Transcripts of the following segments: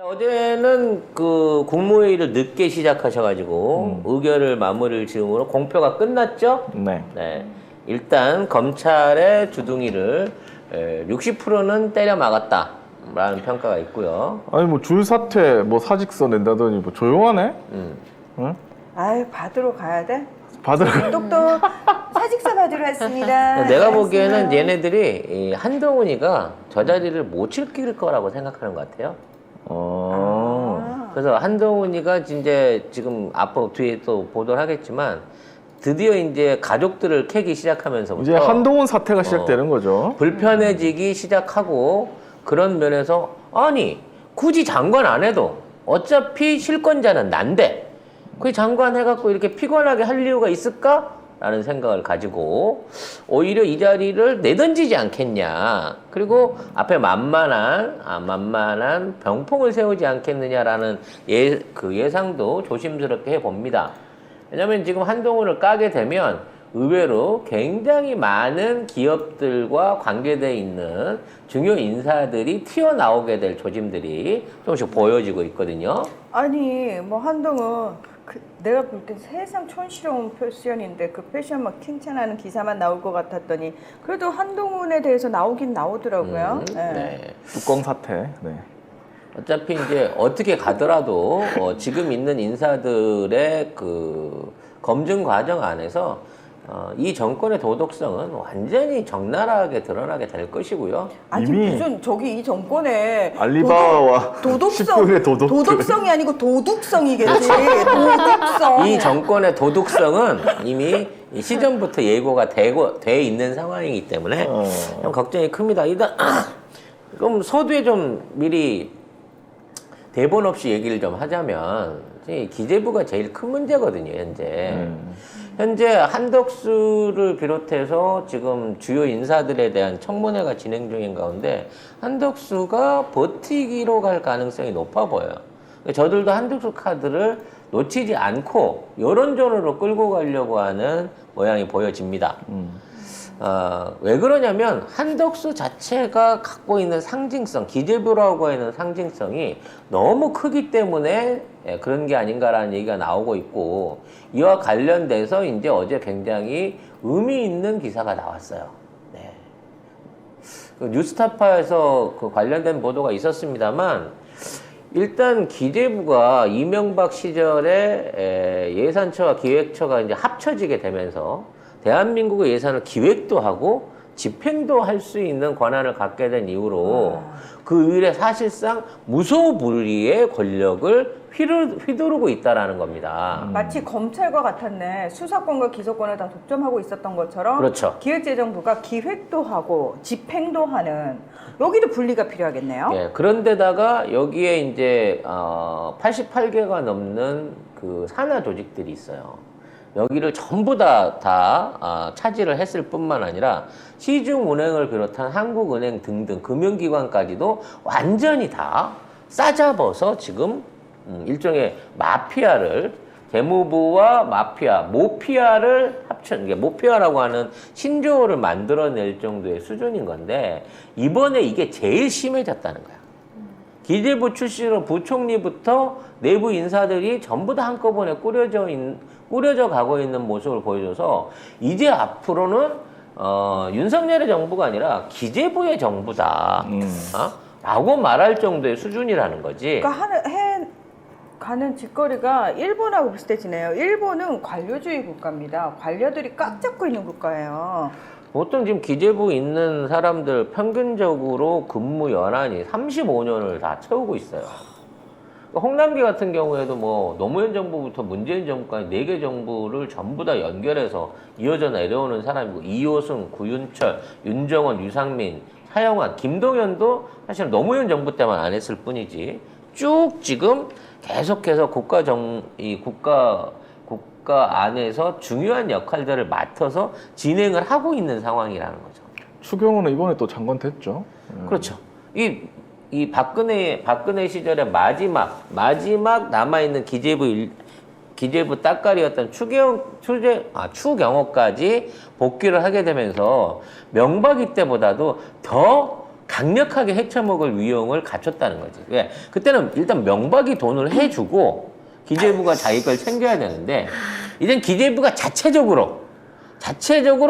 어제는 그 국무회의를 늦게 시작하셔가지고 의결을 마무리를 지음으로 공표가 끝났죠? 네. 네. 일단 검찰의 주둥이를 60%는 때려 막았다라는 평가가 있고요. 아니 뭐 줄사퇴 뭐 사직서 낸다더니 뭐 조용하네? 응? 아유, 받으러 가야 돼? 받으러 똑똑 사직서 받으러 왔습니다. 내가 보기에는 얘네들이 이 한동훈이가 저 자리를 못 지킬 거라고 생각하는 것 같아요. 그래서 한동훈이가 이제 지금 앞으로 뒤에 또 보도를 하겠지만 드디어 이제 가족들을 캐기 시작하면서부터 이제 한동훈 사태가 시작되는 거죠. 불편해지기 시작하고 그런 면에서 아니 굳이 장관 안 해도 어차피 실권자는 난데 그 장관 해갖고 이렇게 피곤하게 할 이유가 있을까? 라는 생각을 가지고 오히려 이 자리를 내던지지 않겠냐. 그리고 앞에 만만한 병풍을 세우지 않겠느냐라는 예상도 조심스럽게 해봅니다. 왜냐하면 지금 한동훈을 까게 되면 의외로 굉장히 많은 기업들과 관계되어 있는 중요 인사들이 튀어나오게 될 조짐들이 조금씩 보여지고 있거든요. 아니, 뭐 한동훈 내가 볼 땐 세상 촌스러운 패션인데 그 패션 막 칭찬하는 기사만 나올 것 같았더니 그래도 한동훈에 대해서 나오긴 나오더라고요. 네. 뚜껑 사태. 네. 어차피 이제 어떻게 가더라도 지금 있는 인사들의 그 검증 과정 안에서 이 정권의 도덕성은 완전히 적나라하게 드러나게 될 것이고요. 아니 이미 무슨 저기 이 정권에 알리바바와 도덕성 10분의 도덕들. 도덕성이 아니고 도둑성이겠지. 도덕성. 이 정권의 도덕성은 이미 시전부터 예고가 돼 있는 상황이기 때문에 좀 걱정이 큽니다. 일단 그럼 서두에 좀 미리 대본 없이 얘기를 좀 하자면 기재부가 제일 큰 문제거든요, 현재. 현재 한덕수를 비롯해서 지금 주요 인사들에 대한 청문회가 진행 중인 가운데 한덕수가 버티기로 갈 가능성이 높아 보여요. 저들도 한덕수 카드를 놓치지 않고 여론전으로 끌고 가려고 하는 모양이 보여집니다. 왜 그러냐면 한덕수 자체가 갖고 있는 상징성, 기재부라고 하는 상징성이 너무 크기 때문에 그런 게 아닌가라는 얘기가 나오고 있고, 이와 관련돼서 이제 어제 굉장히 의미 있는 기사가 나왔어요. 네. 그 뉴스타파에서 그 관련된 보도가 있었습니다만, 일단 기재부가 이명박 시절에 예산처와 기획처가 이제 합쳐지게 되면서 대한민국의 예산을 기획도 하고 집행도 할 수 있는 권한을 갖게 된 이후로 그 일에 사실상 무소불위의 권력을 휘두르고 있다라는 겁니다. 마치 검찰과 같았네. 수사권과 기소권을 다 독점하고 있었던 것처럼 그렇죠. 기획재정부가 기획도 하고 집행도 하는 여기도 분리가 필요하겠네요. 예, 그런데다가 여기에 이제 88개가 넘는 그 산하 조직들이 있어요. 여기를 전부 다 차지를 했을 뿐만 아니라 시중은행을 비롯한 한국은행 등등 금융기관까지도 완전히 다 싸잡아서 지금 일종의 마피아를 재무부와 모피아를 합친, 이게 모피아라고 하는 신조어를 만들어낼 정도의 수준인 건데 이번에 이게 제일 심해졌다는 거야. 기재부 출신으로 부총리부터 내부 인사들이 전부 다 한꺼번에 꾸려져 가고 있는 모습을 보여줘서 이제 앞으로는 윤석열의 정부가 아니라 기재부의 정부다 라고 말할 정도의 수준이라는 거지. 그러니까 가는 짓거리가 일본하고 비슷해지네요. 일본은 관료주의 국가입니다. 관료들이 꽉 잡고 있는 국가예요. 보통 지금 기재부 있는 사람들 평균적으로 근무 연한이 35년을 다 채우고 있어요. 홍남기 같은 경우에도 뭐 노무현 정부부터 문재인 정부까지 4개 정부를 전부 다 연결해서 이어져 내려오는 사람이고, 이호승, 구윤철, 윤정원, 유상민, 차영환, 김동연도 사실 노무현 정부 때만 안 했을 뿐이지 쭉 지금 계속해서 국가 안에서 중요한 역할들을 맡아서 진행을 하고 있는 상황이라는 거죠. 추경호는 이번에 또 장관 됐죠. 그렇죠. 이 박근혜 시절의 마지막 남아있는 기재부 따까리였던 추경호까지 복귀를 하게 되면서 명박이 때보다도 더 강력하게 헤쳐먹을 위용을 갖췄다는 거지. 왜? 그때는 일단 명박이 돈을 해주고 기재부가 자기 걸 챙겨야 되는데 이젠 기재부가 자체적으로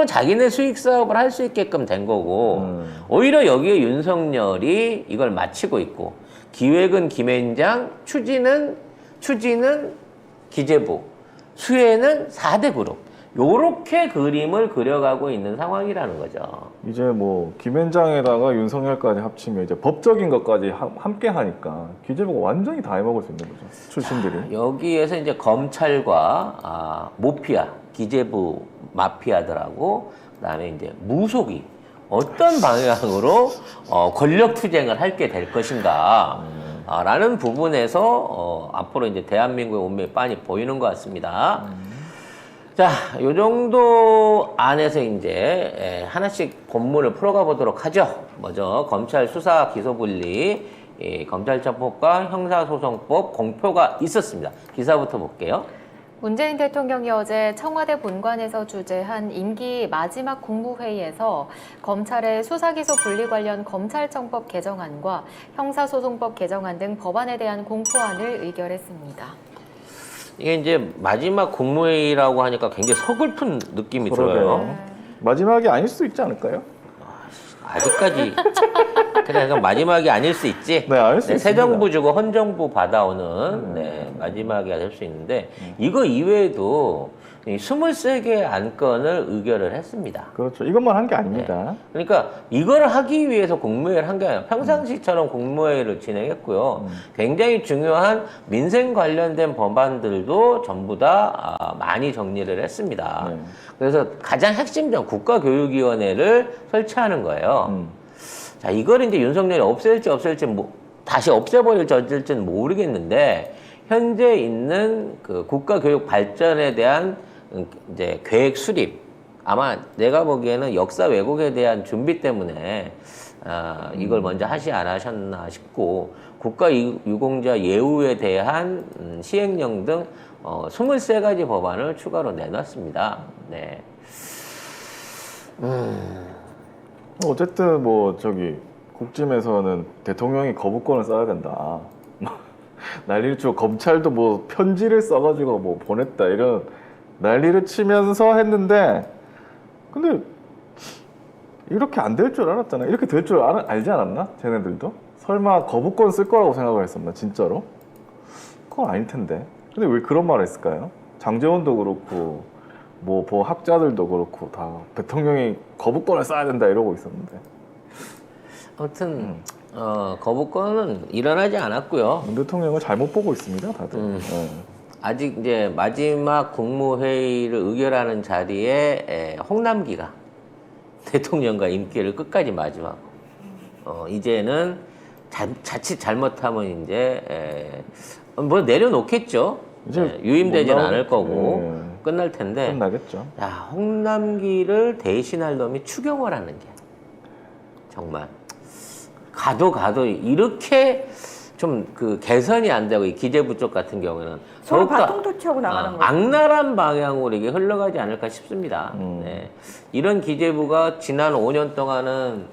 자기네 수익 사업을 할 수 있게끔 된 거고 오히려 여기에 윤석열이 이걸 마치고 있고 기획은 김앤장, 추진은 기재부, 수혜는 4대 그룹. 요렇게 그림을 그려가고 있는 상황이라는 거죠. 이제 뭐 김앤장에다가 윤석열까지 합치면 이제 법적인 것까지 함께 하니까 기재부가 완전히 다 해먹을 수 있는 거죠. 출신들이. 여기에서 이제 검찰과 모피아, 기재부 마피아들하고 그다음에 이제 무속이 어떤 방향으로 권력 투쟁을 할게 될 것인가 라는 부분에서 앞으로 이제 대한민국의 운명이 빤히 보이는 것 같습니다. 자, 요 정도 안에서 이제 하나씩 본문을 풀어가 보도록 하죠. 먼저 검찰 수사 기소 분리, 검찰청법과 형사소송법 공표가 있었습니다. 기사부터 볼게요. 문재인 대통령이 어제 청와대 본관에서 주재한 임기 마지막 국무회의에서 검찰의 수사기소 분리 관련 검찰청법 개정안과 형사소송법 개정안 등 법안에 대한 공포안을 의결했습니다. 이게 이제 마지막 국무회의라고 하니까 굉장히 서글픈 느낌이 들어요. 마지막이 아닐 수도 있지 않을까요? 아직까지 그냥 마지막이 아닐 수 있지. 네, 아닐 수 있습니다. 새 정부 주고 헌 정부 받아오는 마지막이 될 수 있는데 이거 이외에도 23개 안건을 의결을 했습니다. 그렇죠. 이것만 한 게 아닙니다. 그러니까 이걸 하기 위해서 국무회의를 한 게 아니라 평상시처럼 국무회의를 진행했고요. 굉장히 중요한 민생 관련된 법안들도 전부 다 많이 정리를 했습니다. 그래서 가장 핵심적 국가교육위원회를 설치하는 거예요. 자, 이걸 이제 윤석열이 없앨지 다시 없애버릴지 어쩔지는 모르겠는데 현재 있는 그 국가교육 발전에 대한 이제 계획 수립, 아마 내가 보기에는 역사 왜곡에 대한 준비 때문에 이걸 먼저 안 하셨나 싶고 국가유공자 예우에 대한 시행령 등 23가지 법안을 추가로 내놨습니다. 네. 어쨌든 뭐 저기 국짐에서는 대통령이 거부권을 써야 된다. 난리를 치고 검찰도 뭐 편지를 써가지고 뭐 보냈다 이런 난리를 치면서 했는데 근데 이렇게 안 될 줄 알았잖아. 이렇게 될 줄 알지 않았나? 쟤네들도? 설마 거부권 쓸 거라고 생각을 했었나 진짜로? 그건 아닐 텐데. 근데 왜 그런 말을 했을까요? 장제원도 그렇고 뭐 학자들도 그렇고 다 대통령이 거부권을 써야 된다 이러고 있었는데 아무튼 거부권은 일어나지 않았고요. 윤 대통령을 잘못 보고 있습니다 다들. 네. 아직 이제 마지막 국무회의를 의결하는 자리에 홍남기가 대통령과 임기를 끝까지 마지막. 이제는 자칫 잘못하면 이제 뭐 내려놓겠죠. 이제 유임되지는 못 않을 거고 네. 끝날 텐데. 끝나겠죠. 야, 홍남기를 대신할 놈이 추경호를 하는 게 정말 가도 이렇게 좀 그 개선이 안 되고 이 기재부 쪽 같은 경우는 서로 더욱더 바통 터치하고 나가는 거예요. 악랄한 방향으로 이게 흘러가지 않을까 싶습니다. 네. 이런 기재부가 지난 5년 동안은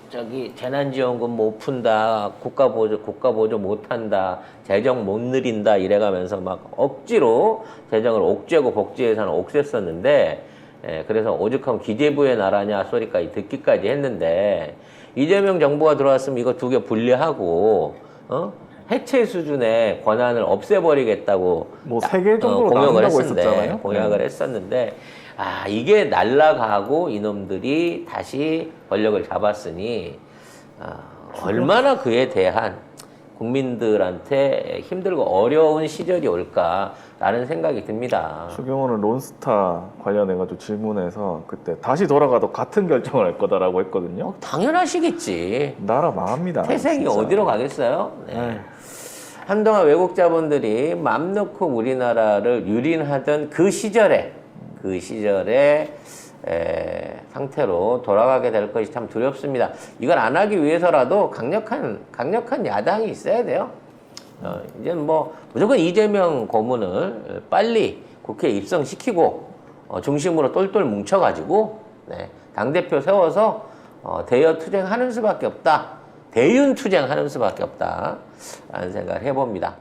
저기 재난지원금 못 푼다, 국가보조 못한다, 재정 못 늘린다 이래가면서 막 억지로 재정을 옥죄고 복지 예산을 옥죄었는데, 그래서 오죽하면 기재부의 나라냐 소리까지 듣기까지 했는데 이재명 정부가 들어왔으면 이거 두 개 분리하고 해체 수준의 권한을 없애버리겠다고 뭐 3개 정도로 공약을 나눈다고 했었는데, 했었잖아요. 공약을 했었는데 이게 날라가고 이놈들이 다시 권력을 잡았으니 얼마나 그에 대한 국민들한테 힘들고 어려운 시절이 올까라는 생각이 듭니다. 추경호는 론스타 관련해가지고 질문해서 그때 다시 돌아가도 같은 결정을 할 거다라고 했거든요. 당연하시겠지. 나라 망합니다. 태생이 진짜. 어디로 가겠어요? 네. 한동안 외국 자본들이 맘 놓고 우리나라를 유린하던 그 시절에 상태로 돌아가게 될 것이 참 두렵습니다. 이걸 안 하기 위해서라도 강력한 야당이 있어야 돼요. 이제 뭐 무조건 이재명 고문을 빨리 국회에 입성시키고 중심으로 똘똘 뭉쳐가지고 당대표 세워서 대여 투쟁하는 수밖에 없다. 대윤 투쟁하는 수밖에 없다. 라는 생각을 해봅니다.